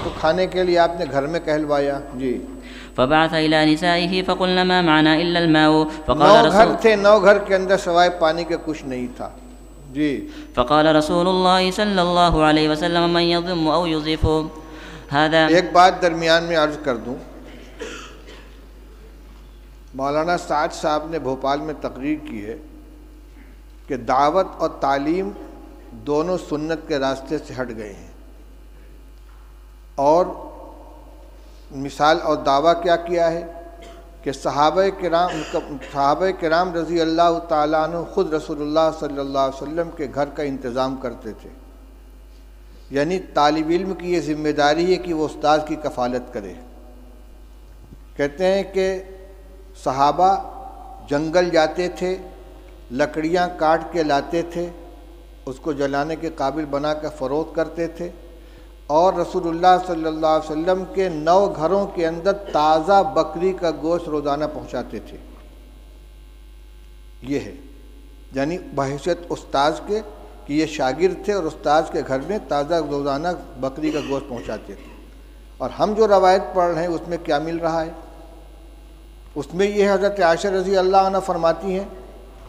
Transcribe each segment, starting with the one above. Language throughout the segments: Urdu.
تو کھانے کے لیے آپ نے گھر میں کہلوایا. جی. فبعث إلى نسائه فقلن ما معنا إلا الماء فقال 9 گھر تھے، 9 گھر کے اندر سوائے پانی کے کچھ نہیں تھا. جی. فقال رسول الله صلى الله عليه وسلم من يضم أو يضيف هذا. ایک بات درمیان میں عرض کر دوں، مولانا سعد صاحب نے بھوپال میں تقریر کی ہے کہ دعوت اور تعلیم دونوں سنت کے راستے سے ہٹ گئے ہیں، اور مثال اور دعویٰ کیا کیا ہے کہ صحابہ کرام رضی اللہ تعالیٰ عنہ خود رسول اللہ صلی اللہ علیہ وسلم کے گھر کا انتظام کرتے تھے. یعنی طالب علم کی یہ ذمہ داری ہے کہ وہ استاذ کی کفالت کرے. کہتے ہیں کہ صحابہ جنگل جاتے تھے، لکڑیاں کاٹ کے لاتے تھے، اس کو جلانے کے قابل بنا کر فروخت کرتے تھے، اور رسول اللہ صلی اللہ علیہ وسلم کے 9 گھروں کے اندر تازہ بکری کا گوشت روزانہ پہنچاتے تھے. یہ ہے یعنی بحیثیت استاذ کے کہ یہ شاگرد تھے اور استاذ کے گھر میں تازہ روزانہ بکری کا گوشت پہنچاتے تھے. اور ہم جو روایت پڑھ رہے ہیں اس میں کیا مل رہا ہے؟ اس میں یہ حضرت عائشہ رضی اللہ عنہ فرماتی ہیں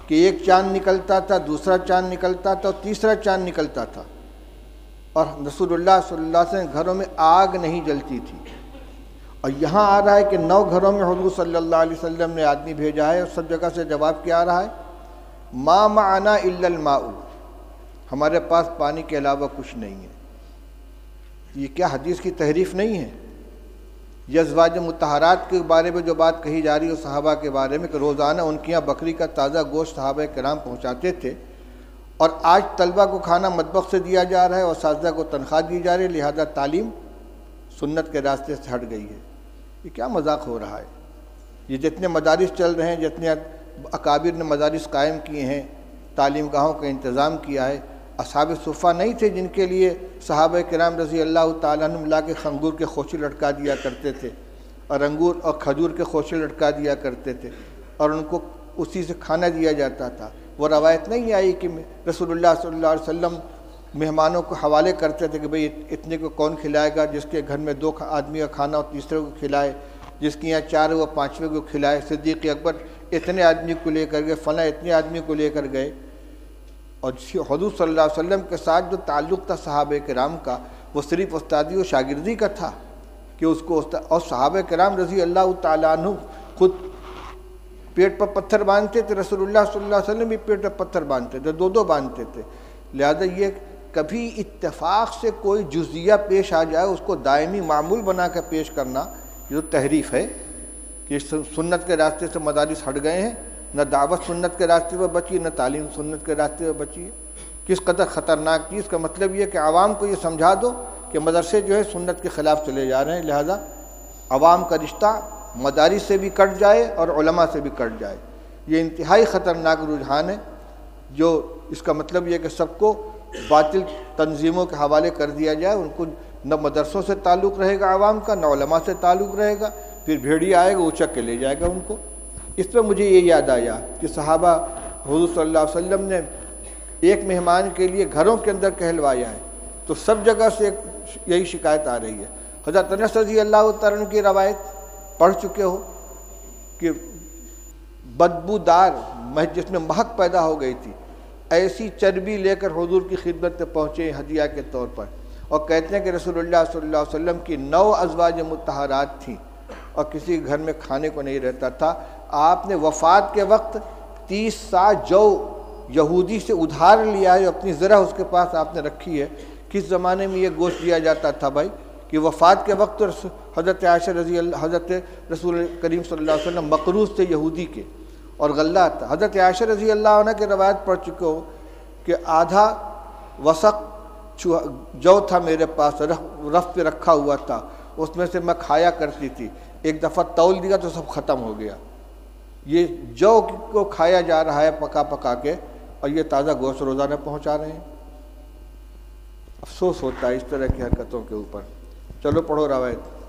کہ ایک چاند نکلتا تھا، دوسرا چاند نکلتا تھا، اور تیسرا چاند نکلتا تھا، اور رسول اللہ صلی اللہ علیہ وسلم گھروں میں آگ نہیں جلتی تھی. اور یہاں آ رہا ہے کہ 9 گھروں میں حضور صلی اللہ علیہ وسلم نے آدمی بھیجا ہے، اور سب جگہ سے جواب کیا آ رہا ہے؟ ما معنا الا الماء، ہمارے پاس پانی کے علاوہ کچھ نہیں ہے. یہ کیا حدیث کی تحریف نہیں ہے؟ یہ ازواج مطہرات کے بارے میں جو بات کہی جا رہی ہے صحابہ کے بارے میں کہ روزانہ ان کے یہاں بکری کا تازہ گوشت صحابہ کرام پہنچاتے تھے، اور آج طلبہ کو کھانا مطبخ سے دیا جا رہا ہے اور اساتذہ کو تنخواہ دی جا رہی ہے، لہذا تعلیم سنت کے راستے سے ہٹ گئی ہے. یہ کیا مذاق ہو رہا ہے؟ یہ جتنے مدارس چل رہے ہیں، جتنے اکابر نے مدارس قائم کیے ہیں، تعلیم گاہوں کا انتظام کیا ہے، اصحاب صفہ نہیں تھے جن کے لیے صحابہ کرام رضی اللہ تعالیٰ عنہ لا کے انگور کے خوشے لٹکا دیا کرتے تھے، اور انگور اور کھجور کے خوشے لٹکا دیا کرتے تھے، اور ان کو اسی سے کھانا دیا جاتا تھا. وہ روایت نہیں آئی کہ رسول اللہ صلی اللہ علیہ وسلم مہمانوں کو حوالے کرتے تھے کہ بھئی اتنے کو کون کھلائے گا، جس کے گھر میں 2 آدمی کا کھانا اور تیسرے کو کھلائے، جس کے یہاں 4 وہ 5ویں کو کھلائے. صدیق اکبر اتنے آدمی کو لے کر گئے، فلاں اتنے آدمی کو لے کر گئے. اور حضور صلی اللہ علیہ وسلم کے ساتھ جو تعلق تھا صحابہ کرام کا، وہ صرف استادی و شاگردی کا تھا کہ اس کو اور صحابہ کرام رضی اللہ تعالیٰ عنہ خود پیٹ پر پتھر باندھتے تھے، رسول اللہ صلی اللہ علیہ وسلم بھی پیٹ پر پتھر باندھتے تھے، 2 باندھتے تھے. لہذا یہ کبھی اتفاق سے کوئی جزیہ پیش آ جائے اس کو دائمی معمول بنا کر پیش کرنا، یہ تو تحریف ہے کہ سنت کے راستے سے مدارس ہٹ گئے ہیں. نہ دعوت سنت کے راستے پر بچی، نہ تعلیم سنت کے راستے پر بچی ہے. کس قدر خطرناک چیز. کا مطلب یہ کہ عوام کو یہ سمجھا دو کہ مدرسے جو ہے سنت کے خلاف چلے جا رہے ہیں، لہذا عوام کا رشتہ مدارس سے بھی کٹ جائے اور علماء سے بھی کٹ جائے. یہ انتہائی خطرناک رجحان ہے، جو اس کا مطلب یہ کہ سب کو باطل تنظیموں کے حوالے کر دیا جائے. ان کو نہ مدرسوں سے تعلق رہے گا عوام کا، نہ علماء سے تعلق رہے گا. پھر بھیڑیا آئے گا اچک کے لے جائے گا ان کو. اس پہ مجھے یہ یاد آیا کہ صحابہ حضور صلی اللہ علیہ وسلم نے ایک مہمان کے لیے گھروں کے اندر کہلوایا ہے، تو سب جگہ سے یہی شکایت آ رہی ہے. حضرت انس رضی اللہ تعالیٰ عنہ کی روایت پڑھ چکے ہو کہ بدبودار جس میں مہک پیدا ہو گئی تھی، ایسی چربی لے کر حضور کی خدمت میں پہنچے ہدیہ کے طور پر، اور کہتے ہیں کہ رسول اللہ صلی اللہ علیہ وسلم کی 9 ازواج مطہرات تھیں اور کسی گھر میں کھانے کو نہیں رہتا تھا. آپ نے وفات کے وقت 30 سا جو یہودی سے ادھار لیا ہے، اپنی ذرا اس کے پاس آپ نے رکھی ہے. کس زمانے میں یہ گوشت دیا جاتا تھا بھائی کہ وفات کے وقت حضرت عائشہ حضرت رسول کریم صلی اللہ علیہ وسلم مقروض تھے یہودی کے، اور غلہ تھا. حضرت عائشہ رضی اللہ عنہ کی روایت پڑھ چکے ہو کہ آدھا وسق جو تھا میرے پاس، رف پہ رکھا ہوا تھا، اس میں سے میں کھایا کرتی تھی. ایک دفعہ تول دیا تو سب ختم ہو گیا. یہ جو کو کھایا جا رہا ہے پکا پکا کے، اور یہ تازہ گوشت روزانہ پہنچا رہے ہیں. افسوس ہوتا ہے اس طرح کی حرکتوں کے اوپر. چلو پڑھو روایت.